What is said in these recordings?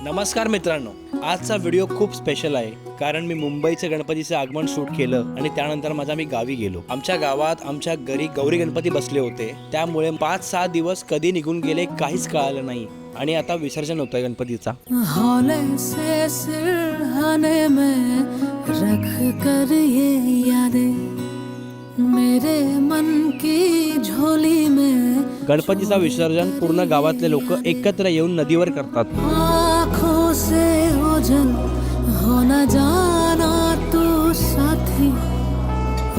नमस्कार मित्रांनो, आजचा व्हिडिओ खूप स्पेशल आहे कारण मी मुंबईचे गणपतीचे आगमन शूट केलं आणि त्यानंतर मी गावी गेलो. आमच्या गावात आमच्या घरी गौरी गणपती बसले होते, त्यामुळे 5-6 दिवस कधी निघून गेले काहीच कळालं नाही. आणि आता विसर्जन होतोय गणपतीचा. हौले से सिरहाने में रख कर ये यादें मेरे मन की झोली में. गणपतीचा विसर्जन पूर्ण गावातले लोक एकत्र येऊन नदीवर करतात. आँखों से ओझल हो न जाना तू साथी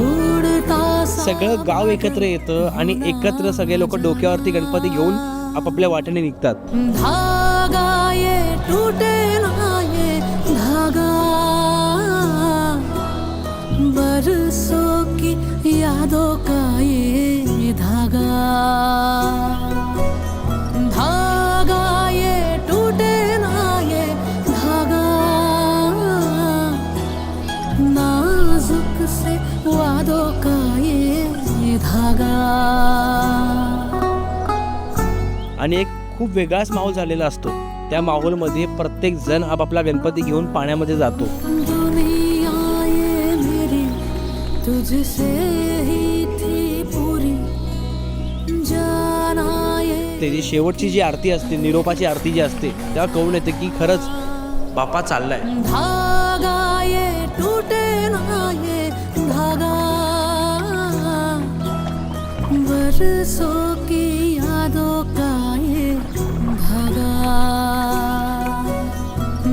उड़ता सा. सगळं गाव एकत्र येतं आणि एकत्र सगळे लोक डोक्यावरती गणपती घेऊन आपापल्या वाटेने निघतात. धागा ये टूटे ना ये धागा बरसों की यादों का ये धागा. धागा ये टूटे ना ये धागा नाजुक से वादों का ये धागा. आणि एक खूप वेगळाच माहोल झालेला असतो. त्या माहोलमध्ये प्रत्येक जण आपापला गणपती घेऊन पाण्यामध्ये जातो. दुनिया ये मेरी तुझसे ही थी पूरी जाना ये. त्याची शेवटची जी आरती असते, निरोपाची आरती जी असते, तेव्हा कळून येते की खरंच बाप्पा चाललाय. धागा ये टूटे ना ये धागा बरसों की यादों का ये धागा.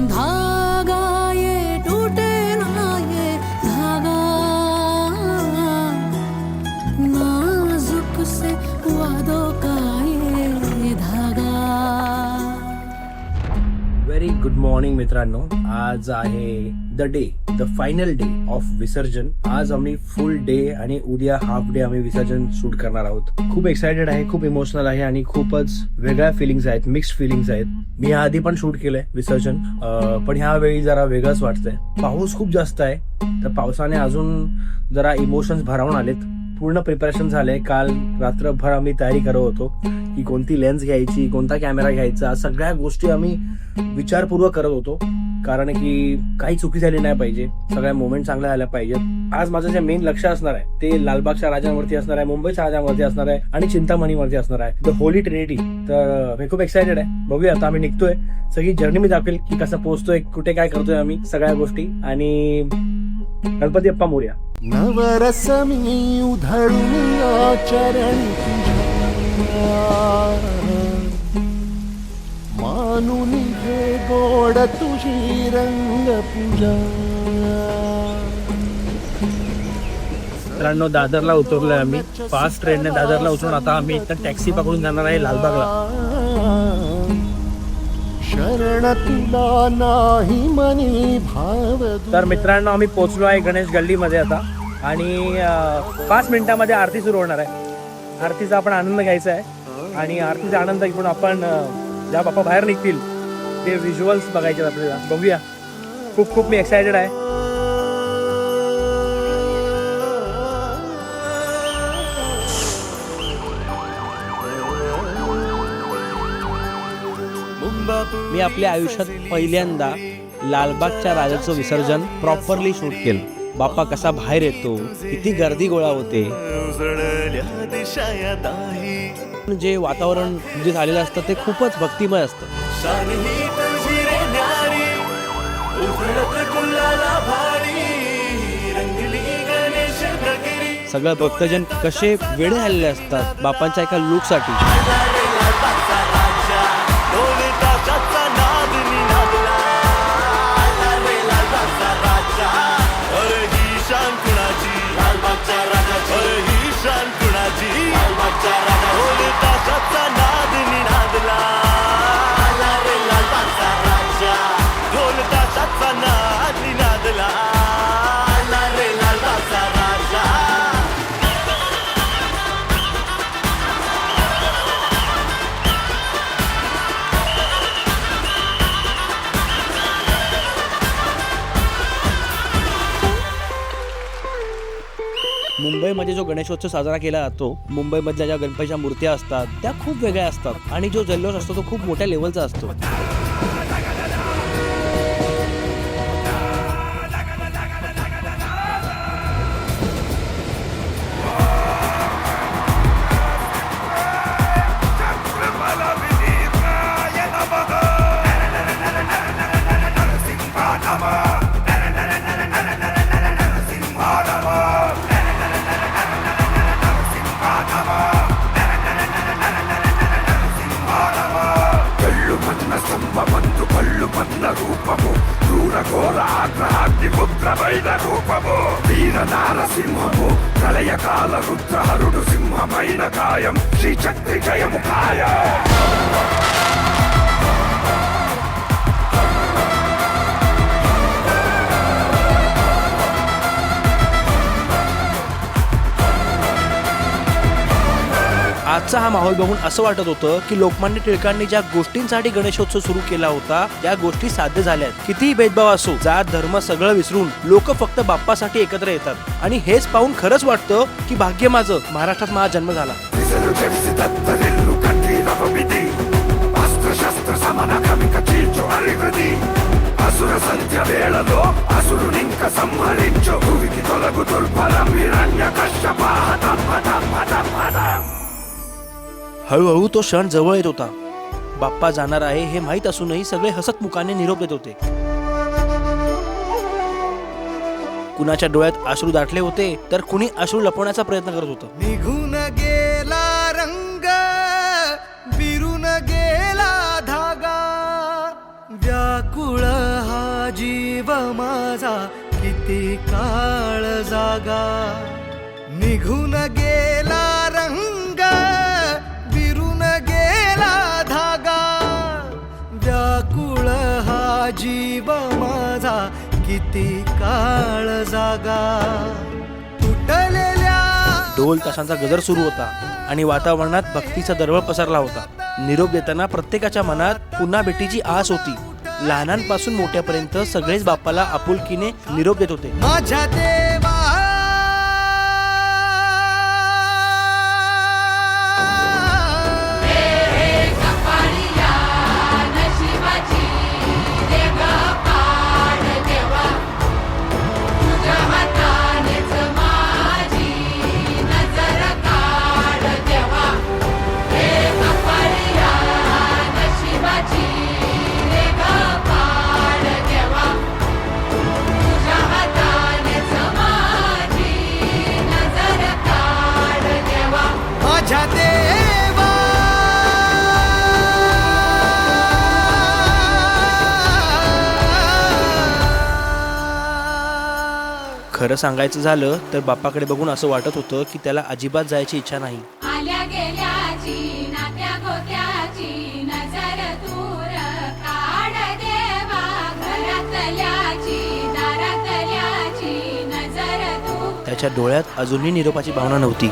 धागा ये टूटे ना ये धागा नाजुक से वादों का ये धागा. व्हेरी गुड मॉर्निंग मित्रांनो. आज आहे the day, the final day of विसर्जन. आज आम्ही फुल डे आणि उद्या हाफ डे आम्ही विसर्जन शूट करणार आहोत. खूप एक्सायटेड आहे, खूप इमोशनल आहे आणि खूपच वेगळ्या फिलिंग्स आहेत, मिक्स्ड फिलिंग्स आहेत. मी आधी पण शूट केलंय विसर्जन, पण ह्या वेळी जरा वेगळंच वाटतंय. पाऊस खूप जास्त आहे, तर पावसाने अजून जरा इमोशन्स भरावून आलेत. पूर्ण प्रिपरेशन झालंय. काल रात्रभर आम्ही तयारी करत होतो की कोणती लेन्स घ्यायची, कोणता कॅमेरा घ्यायचा, सगळ्या गोष्टी आम्ही विचारपूर्वक करत होतो, कारण की काही चुकी झाली नाही पाहिजे, सगळ्या मोमेंट चांगल्या झाल्या पाहिजेत. आज माझं जे मेन लक्ष असणार आहे ते लालबागच्या राजांवरती असणार आहे, मुंबईच्या राजांवरती असणार आहे आणि चिंतामणीवरती असणार आहे, द होली ट्रिनिटी. तर मी खूप एक्सायटेड आहे. बघूया, आता आम्ही निघतोय. सगळी जर्नी मी दाखवेल की कसं पोहोचतोय, कुठे काय करतोय आम्ही, सगळ्या गोष्टी. आणि गणपती बाप्पा मोरया. नवरसमी उधळून आचरण मानून हे गोड तुझी रंग पूजा. मित्रांनो, दादरला उतरलोय आम्ही. फास्ट ट्रेनने दादरला उतरून आता आम्ही इथं टॅक्सी पकडून जाणार आहे लालबागला. शरण तुला नाही मनी भाव. तर मित्रांनो, आम्ही पोहोचलो आहे गणेश गल्लीमध्ये आता आणि 5 मिनिटांमध्ये आरती सुरू होणार आहे. आरतीचा आपण आनंद घ्यायचा आहे आणि आरतीचा आनंद घेऊन आपण ज्या बाप्पा बाहेर निघतील ते व्हिज्युअल्स बघायचे आपल्याला. बघूया, खूप खूप मी एक्सायटेड आहे. मी आपल्या आयुष्यात पहिल्यांदा लालबागच्या राजाचं विसर्जन प्रॉपरली शूट केलं. बाप्पा कसा बाहेर येतो, किती गर्दी गोळा होते, जे वातावरण जे झालेलं असतं ते खूपच भक्तिमय असतं. सगळे भक्तजन कसे वेडे झालेले असतात बाप्पांच्या एका लुकसाठी. मुंबईमध्ये जो गणेशोत्सव साजरा केला जातो, मुंबईमधल्या ज्या गणपतीच्या मूर्त्या असतात त्या खूप वेगळ्या असतात आणि जो जल्लोष असतो तो खूप मोठ्या लेवलचा असतो. రూపము క్రూర ఘోర ఆగ్రహాగ్ని పుత్ర వైన రూపము వీర నారసింహము ప్రళయకాల రుద్రహరుడు సింహమైన కాయం శ్రీచక్రి జయము కాయం आजचा हा माहोल बघून असं वाटत होतं की लोकमान्य टिळकांनी ज्या गोष्टींसाठी गणेशोत्सव सुरू केला होता त्या गोष्टी साध्य झाल्यात. कितीही भेदभाव असो, जात धर्म सगळं विसरून लोक फक्त बाप्पासाठी एकत्र येतात आणि हेच पाहून खरंच वाटतं की भाग्य माझं, महाराष्ट्रात माझा जन्म झाला. అసుర సంధ్య వేళలో అసురునింక సంహరించు భూమికి తొలగు దుర్బలం హిరణ్య కశ్యప హతం హతం హతం హతం. हळूहळू तो क्षण जवळ येत होता. बाप्पा जाणार आहे हे माहीत असूनही सगळे हसतमुखाने निरोप देत होते. कुणाच्या डोळ्यात अश्रू दाटले होते तर कुणी अश्रू लपवण्याचा प्रयत्न करत होतं. निघून गेला रंग विरून गेला धागा व्याकुळ हा जीव माझा किती काळ जागा निघून गेला रंग विरून गेला धागा व्याकुळ हा जीव माझा किती काळ जागा तुटलेल्या ढोल ताशांचा गजर सुरू होता आणि वातावरणात भक्तीचा दरवळ पसरला होता. निरोप देताना प्रत्येकाच्या मनात पुन्हा भेटीची आस होती. लहानांपासून मोठ्यापर्यंत सगळेच बाप्पाला आपुलकीने निरोप देत होते. माझ्या देवा माझ्या देवा खरं सांगायचं झालं तर बाप्पाकडे बघून असं वाटत होतं की त्याला अजिबात जायची इच्छा नाही. आल्या गेल्याची नात्या गोत्याची नजर दूर काढ देवा घरातल्याची दारातल्याची नजर दूर. त्याच्या डोळ्यात अजूनही निरोपाची भावना नव्हती.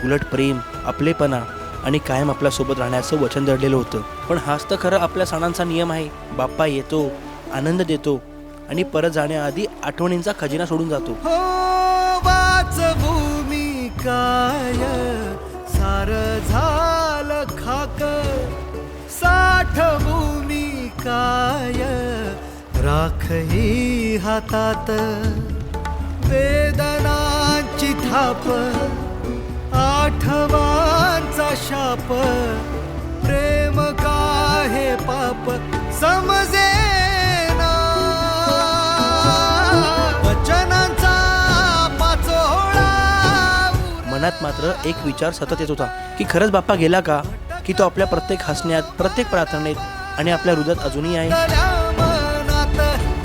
उलट प्रेम, आपलेपणा आणि कायम आपल्या सोबत राहण्याचं वचन दडलेलं होतं. पण हाच तर खरं आपल्या सणांचा नियम आहे. बाप्पा येतो, आनंद देतो आणि परत जाण्याआधी आठवणींचा खजिना सोडून जातो. हो वाचभूमी काय सार झालं खाक साठभूमी काय राखही हातात वेदनांची थाप आठवांचा शाप प्रेम का हे पाप समजेना वचनांचा पाचोळा मनात मात्र एक विचार सतत येत होता की खरंच बाप्पा गेला का, की तो आपल्या प्रत्येक हसण्यात, प्रत्येक प्रार्थनेत आणि आपल्या हृदयात अजूनही आहे.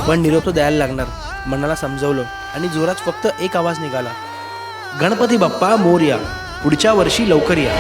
पण निरोप तो द्यायला लागणार. मनाला समजवलं आणि जोरात फक्त एक आवाज निघाला, गणपती बाप्पा मोरया, पुढच्या वर्षी लवकर या.